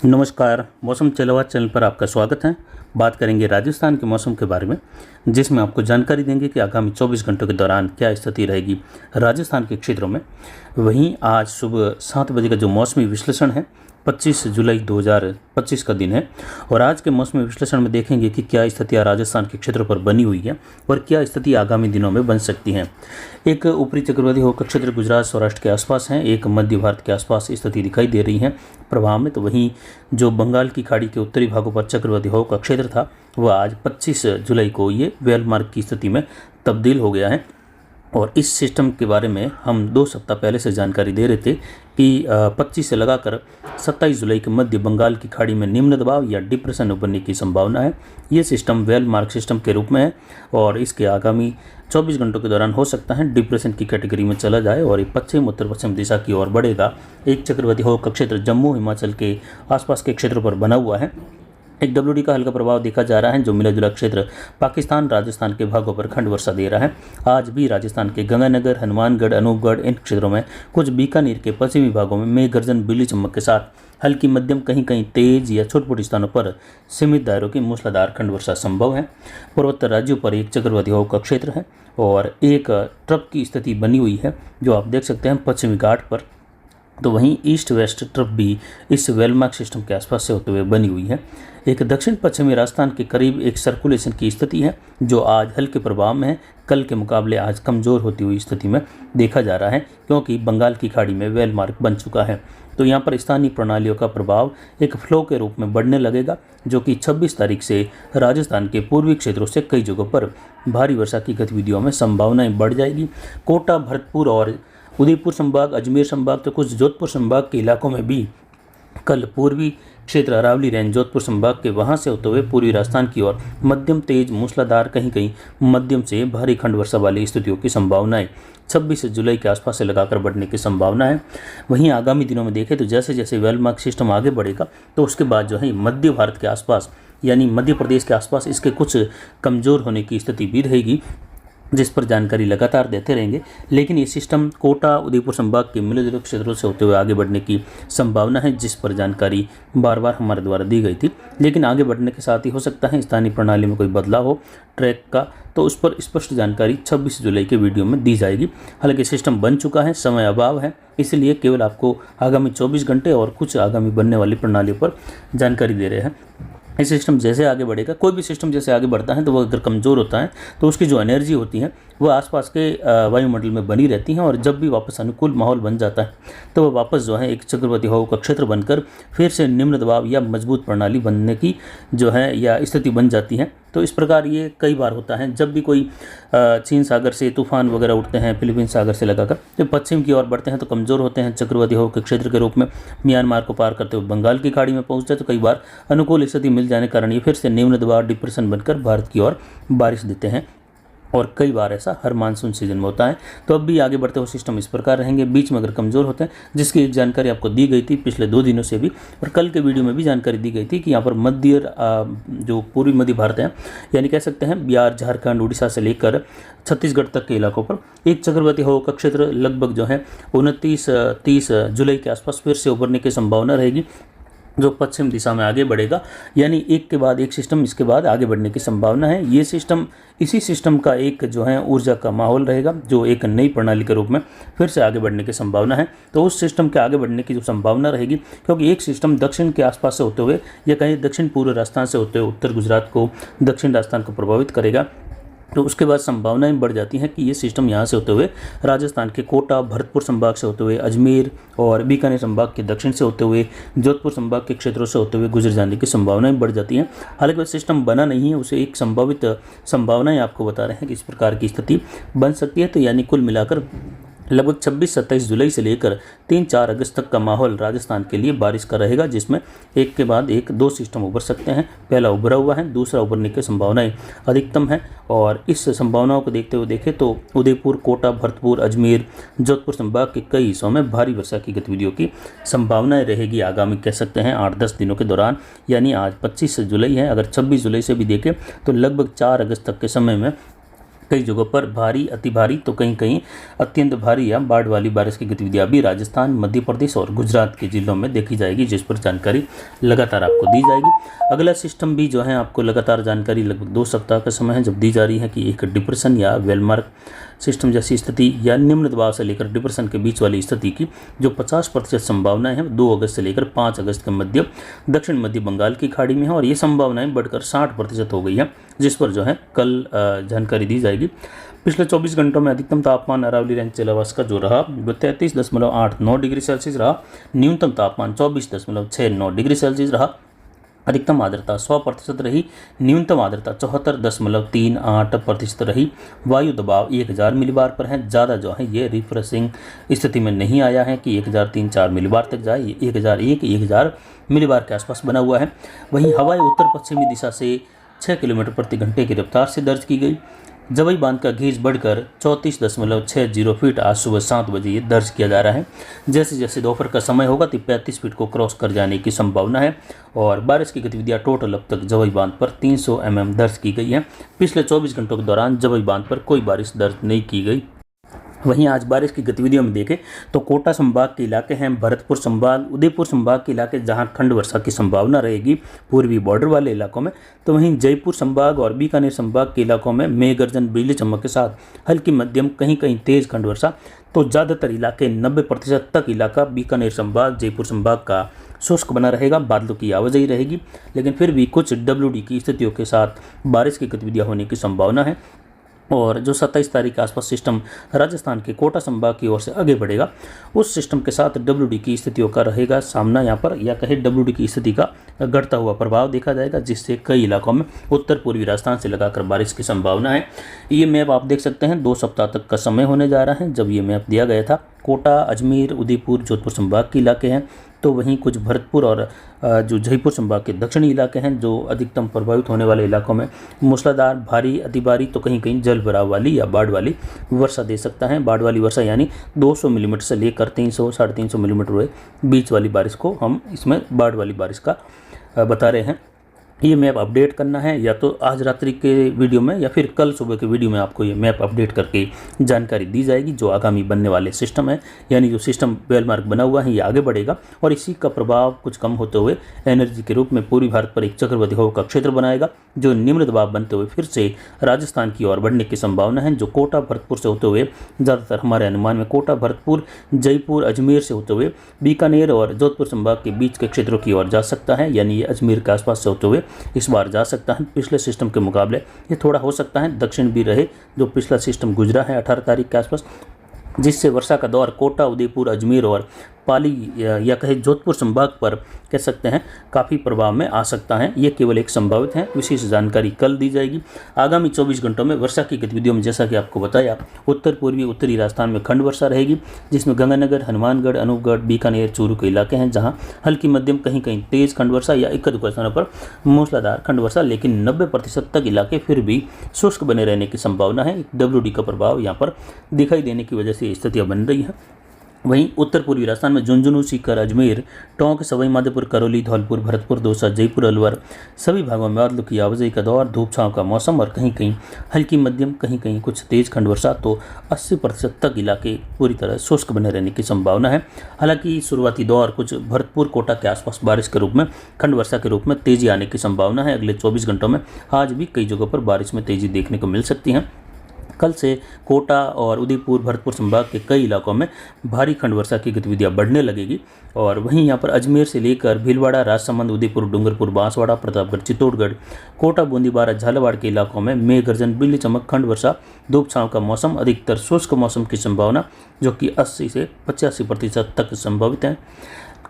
नमस्कार। मौसम चलवात चैनल पर आपका स्वागत है। बात करेंगे राजस्थान के मौसम के बारे में, जिसमें आपको जानकारी देंगे कि आगामी 24 घंटों के दौरान क्या स्थिति रहेगी राजस्थान के क्षेत्रों में। वहीं आज सुबह 7 बजे का जो मौसमी विश्लेषण है 25 जुलाई 2025 का दिन है, और आज के मौसमी विश्लेषण में देखेंगे कि क्या स्थितियाँ राजस्थान के क्षेत्रों पर बनी हुई है और क्या स्थिति आगामी दिनों में बन सकती हैं। एक ऊपरी चक्रवाती हवा का क्षेत्र गुजरात सौराष्ट्र के आसपास है, एक मध्य भारत के आसपास स्थिति दिखाई दे रही है प्रभाव में। तो वहीं जो बंगाल की खाड़ी के उत्तरी भागों पर चक्रवाती हवा का क्षेत्र था वह आज 25 जुलाई को ये वेलमार्क की स्थिति में तब्दील हो गया है। और इस सिस्टम के बारे में हम 2 सप्ताह पहले से जानकारी दे रहे थे कि 25 से लगाकर 27 जुलाई के मध्य बंगाल की खाड़ी में निम्न दबाव या डिप्रेशन उभरने की संभावना है। ये सिस्टम वेलमार्क सिस्टम के रूप में है और इसके आगामी 24 घंटों के दौरान हो सकता है डिप्रेशन की कैटेगरी में चला जाए और ये पश्चिम उत्तर पश्चिम दिशा की ओर बढ़ेगा। एक चक्रवाती हवा का क्षेत्र जम्मू हिमाचल के आसपास के क्षेत्रों पर बना हुआ है। एक WD का हल्का प्रभाव देखा जा रहा है जो मिला जुला क्षेत्र पाकिस्तान राजस्थान के भागों पर खंड वर्षा दे रहा है। आज भी राजस्थान के गंगानगर, हनुमानगढ़, अनूपगढ़ इन क्षेत्रों में, कुछ बीकानेर के पश्चिमी भागों में मेघ गर्जन, बिजली चमक के साथ हल्की मध्यम, कहीं कहीं तेज या छोटे स्थानों पर सीमित दायरों की मूसलाधार खंड वर्षा संभव है। पूर्वोत्तर राज्यों पर एक चक्रवाती हवा का क्षेत्र है और एक ट्रफ की स्थिति बनी हुई है जो आप देख सकते हैं पश्चिमी घाट पर। तो वहीं ईस्ट वेस्ट ट्रफ भी इस वेलमार्क सिस्टम के आसपास से होते हुए बनी हुई है। एक दक्षिण पश्चिमी राजस्थान के करीब एक सर्कुलेशन की स्थिति है जो आज हल्के प्रभाव में है, कल के मुकाबले आज कमज़ोर होती हुई स्थिति में देखा जा रहा है क्योंकि बंगाल की खाड़ी में वेलमार्क बन चुका है। तो यहाँ पर स्थानीय प्रणालियों का प्रभाव एक फ्लो के रूप में बढ़ने लगेगा जो कि 26 तारीख से राजस्थान के पूर्वी क्षेत्रों से कई जगहों पर भारी वर्षा की गतिविधियों में संभावनाएं बढ़ जाएगी। कोटा, भरतपुर और उदयपुर संभाग, अजमेर संभाग, तो कुछ जोधपुर संभाग के इलाकों में भी कल पूर्वी क्षेत्र अरावली रेंज जोधपुर संभाग के वहां से होते हुए पूर्वी राजस्थान की ओर मध्यम तेज मूसलाधार, कहीं कहीं मध्यम से भारी खंड वर्षा वाली स्थितियों की संभावनाएं 26 जुलाई के आसपास से लगाकर बढ़ने की संभावना है। वहीं आगामी दिनों में देखें तो जैसे जैसे वेलमार्क सिस्टम आगे बढ़ेगा तो उसके बाद जो है मध्य भारत के आसपास यानी मध्य प्रदेश के आसपास इसके कुछ कमज़ोर होने की स्थिति भी रहेगी, जिस पर जानकारी लगातार देते रहेंगे। लेकिन ये सिस्टम कोटा, उदयपुर संभाग के मिले जुले क्षेत्रों से होते हुए आगे बढ़ने की संभावना है, जिस पर जानकारी बार बार हमारे द्वारा दी गई थी। लेकिन आगे बढ़ने के साथ ही हो सकता है स्थानीय प्रणाली में कोई बदलाव हो ट्रैक का, तो उस पर स्पष्ट जानकारी 26 जुलाई के वीडियो में दी जाएगी। हालांकि सिस्टम बन चुका है, समय अभाव है, इसलिए केवल आपको आगामी 24 घंटे और कुछ आगामी बनने वाली प्रणालियों पर जानकारी दे रहे हैं। ये सिस्टम जैसे आगे बढ़ेगा, कोई भी सिस्टम जैसे आगे बढ़ता है तो वो अगर कमज़ोर होता है तो उसकी जो एनर्जी होती है वो आसपास के वायुमंडल में बनी रहती हैं और जब भी वापस अनुकूल माहौल बन जाता है तो वह वापस जो है एक चक्रवाती हवा का क्षेत्र बनकर फिर से निम्न दबाव या मजबूत प्रणाली बनने की जो है या स्थिति बन जाती है। तो इस प्रकार ये कई बार होता है जब भी कोई चीन सागर से तूफान वगैरह उठते हैं, फिलीपींस सागर से लगाकर जब पश्चिम की ओर बढ़ते हैं तो कमज़ोर होते हैं चक्रवाती हवा के क्षेत्र के रूप में, म्यांमार को पार करते हुए बंगाल की खाड़ी में पहुंचते हैं तो कई बार अनुकूल स्थिति मिल जाने के कारण ये फिर से निम्न दबाव डिप्रेशन बनकर भारत की ओर बारिश देते हैं। और कई बार ऐसा हर मानसून सीजन में होता है। तो अब भी आगे बढ़ते हुए सिस्टम इस प्रकार रहेंगे, बीच में अगर कमज़ोर होते हैं, जिसकी एक जानकारी आपको दी गई थी पिछले 2 दिनों से भी, और कल के वीडियो में भी जानकारी दी गई थी कि यहाँ पर मध्य जो पूर्वी मध्य भारत है यानी कह सकते हैं बिहार, झारखंड, उड़ीसा से लेकर छत्तीसगढ़ तक के इलाकों पर एक चक्रवाती हवा का क्षेत्र लगभग जो है 29-30 जुलाई के आसपास फिर से उभरने की संभावना रहेगी जो पश्चिम दिशा में आगे बढ़ेगा। यानी एक के बाद एक सिस्टम इसके बाद आगे बढ़ने की संभावना है। ये सिस्टम इसी सिस्टम का एक जो है ऊर्जा का माहौल रहेगा जो एक नई प्रणाली के रूप में फिर से आगे बढ़ने की संभावना है। तो उस सिस्टम के आगे बढ़ने की जो संभावना रहेगी, क्योंकि एक सिस्टम दक्षिण के आसपास से होते हुए या कहीं दक्षिण पूर्व राजस्थान से होते हुए उत्तर गुजरात को, दक्षिण राजस्थान को प्रभावित करेगा, तो उसके बाद संभावनाएं बढ़ जाती हैं कि ये सिस्टम यहाँ से होते हुए राजस्थान के कोटा, भरतपुर संभाग से होते हुए अजमेर और बीकानेर संभाग के दक्षिण से होते हुए जोधपुर संभाग के क्षेत्रों से होते हुए गुजर जाने की संभावनाएं बढ़ जाती हैं। हालांकि वह सिस्टम बना नहीं है, उसे एक संभावित संभावनाएं आपको बता रहे हैं कि इस प्रकार की स्थिति बन सकती है। तो यानी कुल मिलाकर लगभग 26-27 जुलाई से लेकर 3-4 अगस्त तक का माहौल राजस्थान के लिए बारिश का रहेगा, जिसमें एक के बाद एक 2 सिस्टम उभर सकते हैं। पहला उभरा हुआ है, दूसरा उभरने की संभावनाएं अधिकतम है। और इस संभावनाओं को देखते हुए देखें तो उदयपुर, कोटा, भरतपुर, अजमेर, जोधपुर संभाग के कई हिस्सों में भारी वर्षा की गतिविधियों की संभावनाएं रहेगी आगामी कह सकते हैं 8-10 दिनों के दौरान। यानी आज 25 जुलाई है, अगर 26 जुलाई से भी देखें तो लगभग 4 अगस्त तक के समय में कई जगहों पर भारी, अति भारी तो कहीं कहीं अत्यंत भारी या बाढ़ वाली बारिश की गतिविधियां भी राजस्थान, मध्य प्रदेश और गुजरात के जिलों में देखी जाएगी, जिस पर जानकारी लगातार आपको दी जाएगी। अगला सिस्टम भी जो है आपको लगातार जानकारी लगभग 2 सप्ताह का समय है जब दी जा रही है कि एक डिप्रेशन या वेलमार्क सिस्टम जैसी स्थिति या निम्न दबाव से लेकर डिप्रेशन के बीच वाली स्थिति की जो 50% संभावनाएं हैं 2 अगस्त से लेकर 5 अगस्त के मध्य दक्षिण मध्य बंगाल की खाड़ी में है, और ये संभावनाएं बढ़कर 60% हो गई है, जिस पर जो है कल जानकारी दी जाएगी। पिछले 24 घंटों में अधिकतम तापमान अरावली रेंज चेलावास का जो रहा वो 33.89 डिग्री सेल्सियस रहा, न्यूनतम तापमान 24.69 डिग्री सेल्सियस रहा, अधिकतम आर्द्रता 100% रही, न्यूनतम आर्द्रता 74.38% रही, वायु दबाव 1000 मिलीबार पर है, ज़्यादा जो है ये रिफ्रेशिंग स्थिति में नहीं आया है कि 1003-4 मिलीबार तक जाए, ये 1001-1000 मिलीबार के आसपास बना हुआ है। वहीं हवाएं उत्तर पश्चिमी दिशा से 6 किलोमीटर प्रति घंटे की रफ्तार से दर्ज की गई। जवई बांध का गेज बढ़कर 34.60 फीट आज सुबह 7 बजे ये दर्ज किया जा रहा है। जैसे जैसे दोपहर का समय होगा तो 35 फीट को क्रॉस कर जाने की संभावना है, और बारिश की गतिविधियां टोटल अब तक जवई बांध पर 300 mm दर्ज की गई है। पिछले 24 घंटों के दौरान जवई बांध पर कोई बारिश दर्ज नहीं की गई। वहीं आज बारिश की गतिविधियों में देखें तो कोटा संभाग के इलाके हैं, भरतपुर संभाग, उदयपुर संभाग के इलाके जहां खंड वर्षा की संभावना रहेगी पूर्वी बॉर्डर वाले इलाकों में, तो वहीं जयपुर संभाग और बीकानेर संभाग के इलाकों में मेघ गर्जन, बिजली चमक के साथ हल्की मध्यम कहीं कहीं तेज खंड वर्षा। तो ज़्यादातर इलाके 90% तक इलाका बीकानेर संभाग, जयपुर संभाग का शुष्क बना रहेगा, बादलों की आवाजाही रहेगी, लेकिन फिर भी कुछ WD की स्थितियों के साथ बारिश की गतिविधियाँ होने की संभावना है। और जो 27 तारीख के आसपास सिस्टम राजस्थान के कोटा संभाग की ओर से आगे बढ़ेगा, उस सिस्टम के साथ WD की स्थितियों का रहेगा सामना यहाँ पर, या कहे WD की स्थिति का घटता हुआ प्रभाव देखा जाएगा, जिससे कई इलाकों में उत्तर पूर्वी राजस्थान से लगाकर बारिश की संभावना है। ये मैप आप देख सकते हैं 2 सप्ताह तक का समय होने जा रहा है जब ये मैप दिया गया था। कोटा, अजमेर, उदयपुर, जोधपुर संभाग के इलाके हैं, तो वहीं कुछ भरतपुर और जो जयपुर संभाग के दक्षिणी इलाके हैं जो अधिकतम प्रभावित होने वाले इलाकों में मूसलाधार, भारी, अति भारी तो कहीं कहीं जल भराव वाली या बाढ़ वाली वर्षा दे सकता है। बाढ़ वाली वर्षा यानी 200 मिलीमीटर से लेकर 300-350 मिलीमीटर हुए बीच वाली बारिश को हम इसमें बाढ़ वाली बारिश का बता रहे हैं। ये मैप अपडेट करना है या तो आज रात्रि के वीडियो में या फिर कल सुबह के वीडियो में आपको ये मैप अपडेट करके जानकारी दी जाएगी। जो आगामी बनने वाले सिस्टम है, यानी जो सिस्टम वेलमार्क बना हुआ है, ये आगे बढ़ेगा और इसी का प्रभाव कुछ कम होते हुए एनर्जी के रूप में पूर्वी भारत पर एक चक्रवाती हवा का क्षेत्र बनाएगा, जो निम्न दबाव बनते हुए फिर से राजस्थान की ओर बढ़ने की संभावना है, जो कोटा, भरतपुर से होते हुए ज़्यादातर हमारे अनुमान में कोटा, भरतपुर, जयपुर, अजमेर से होते हुए बीकानेर और जोधपुर संभाग के बीच के क्षेत्रों की ओर जा सकता है, यानी ये अजमेर के आसपास से होते हुए इस बार जा सकता है। पिछले सिस्टम के मुकाबले ये थोड़ा हो सकता है दक्षिण भी रहे, जो पिछला सिस्टम गुजरा है 18 तारीख के आसपास, जिससे वर्षा का दौर कोटा, उदयपुर, अजमेर और पाली या कहे जोधपुर संभाग पर कह सकते हैं काफ़ी प्रभाव में आ सकता है। ये केवल एक संभावित है, विशेष जानकारी कल दी जाएगी। आगामी 24 घंटों में वर्षा की गतिविधियों में जैसा कि आपको बताया, उत्तर पूर्वी उत्तरी राजस्थान में खंड वर्षा रहेगी, जिसमें गंगानगर, हनुमानगढ़, अनूपगढ़, बीकानेर, चूरू के इलाके हैं जहां हल्की मध्यम कहीं कहीं तेज खंड वर्षा या एक दुक्का स्थानों पर मूसलाधार खंड वर्षा, लेकिन 90% तक इलाके फिर भी शुष्क बने रहने की संभावना है। WD का प्रभाव यहाँ पर दिखाई देने की वजह से स्थितियाँ बन रही है। वहीं उत्तर पूर्वी राजस्थान में झुंझुनू, सीकर, अजमेर, टोंक, सवाई माधोपुर, करौली, धौलपुर, भरतपुर, दौसा, जयपुर, अलवर सभी भागों में बादलों की आवाजाही का दौर, धूप छांव का मौसम और कहीं कहीं हल्की मध्यम कहीं कहीं कुछ तेज खंड वर्षा, तो 80% तक इलाके पूरी तरह शुष्क बने रहने की संभावना है। हालांकि शुरुआती दौर कुछ भरतपुर, कोटा के आसपास बारिश के रूप में, खंड वर्षा के रूप में तेजी आने की संभावना है। अगले 24 घंटों में आज भी कई जगहों पर बारिश में तेजी देखने को मिल सकती है। कल से कोटा और उदयपुर, भरतपुर संभाग के कई इलाकों में भारी खंड वर्षा की गतिविधियां बढ़ने लगेगी, और वहीं यहां पर अजमेर से लेकर भीलवाड़ा, राजसमंद, उदयपुर, डूंगरपुर, बांसवाड़ा, प्रतापगढ़, चित्तौड़गढ़, कोटा, बूंदी, बारा, झालावाड़ के इलाकों में मेघ गर्जन, बिजली चमक, खंड वर्षा, धूप छांव का मौसम, अधिकतर शुष्क मौसम की संभावना, जो कि 80 से 85% तक संभावित है।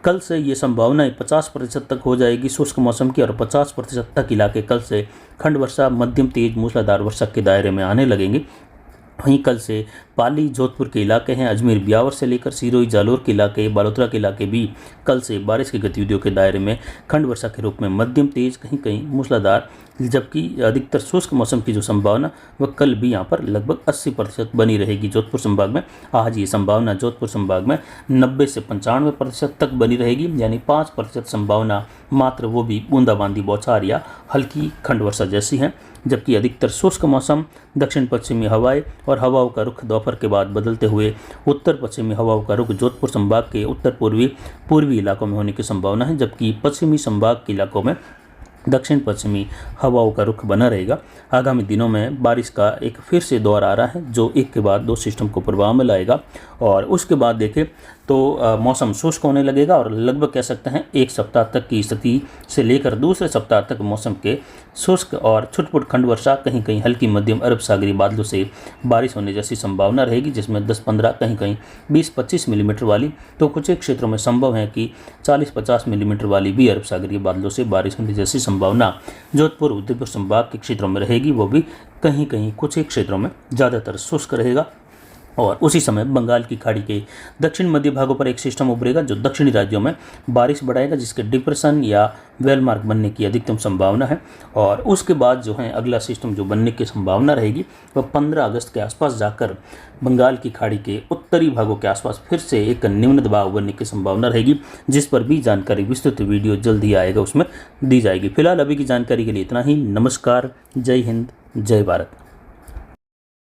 कल से ये संभावनाएं 50% तक हो जाएगी शुष्क मौसम की, और 50% तक इलाके कल से खंड वर्षा, मध्यम तेज मूसलाधार वर्षा के दायरे में आने लगेंगे। वहीं कल से पाली जोधपुर के इलाके हैं, अजमेर ब्यावर से लेकर सिरोही जालोर के इलाके, बालोतरा के इलाके भी कल से बारिश की गतिविधियों के दायरे में खंड वर्षा के रूप में मध्यम तेज, कहीं कहीं मूसलाधार, जबकि अधिकतर शुष्क मौसम की जो संभावना वह कल भी यहाँ पर लगभग 80% बनी रहेगी। जोधपुर संभाग में आज ये संभावना जोधपुर संभाग में 90 से 95% तक बनी रहेगी, यानी 5% संभावना मात्र वो भी बूंदाबांदी बौछार या हल्की खंड वर्षा जैसी है। जबकि अधिकतर शुष्क मौसम, दक्षिण पश्चिमी हवाएं और हवाओं का रुख दोपहर के बाद बदलते हुए उत्तर पश्चिमी हवाओं का रुख जोधपुर संभाग के उत्तर पूर्वी इलाकों में होने की संभावना है, जबकि पश्चिमी संभाग के इलाकों में दक्षिण पश्चिमी हवाओं का रुख बना रहेगा। आगामी दिनों में बारिश का एक फिर से दौर आ रहा है, जो एक के बाद दो सिस्टम को प्रभाव में लाएगा और उसके बाद देखें तो मौसम शुष्क होने लगेगा और लगभग कह सकते हैं एक सप्ताह तक की स्थिति से लेकर दूसरे सप्ताह तक मौसम के शुष्क और छुटपुट खंड वर्षा, कहीं कहीं हल्की मध्यम अरब सागरी बादलों से बारिश होने जैसी संभावना रहेगी, जिसमें 10-15 कहीं कहीं 20-25 मिलीमीटर वाली, तो कुछ एक क्षेत्रों में संभव है कि 40-50 मिलीमीटर वाली भी अरब सागरीय बादलों से बारिश होने जैसी संभावना जोधपुर उदयपुर संभाग के क्षेत्रों में रहेगी। वो भी कहीं कहीं कुछ एक क्षेत्रों में ज़्यादातर शुष्क रहेगा। और उसी समय बंगाल की खाड़ी के दक्षिण मध्य भागों पर एक सिस्टम उभरेगा जो दक्षिणी राज्यों में बारिश बढ़ाएगा, जिसके डिप्रेशन या वेलमार्क बनने की अधिकतम संभावना है। और उसके बाद जो है अगला सिस्टम जो बनने की संभावना रहेगी वह 15 अगस्त के आसपास जाकर बंगाल की खाड़ी के उत्तरी भागों के आसपास फिर से एक निम्न दबाव बनने की संभावना रहेगी, जिस पर भी जानकारी विस्तृत वीडियो जल्द ही आएगा, उसमें दी जाएगी। फिलहाल अभी की जानकारी के लिए इतना ही। नमस्कार, जय हिंद, जय भारत।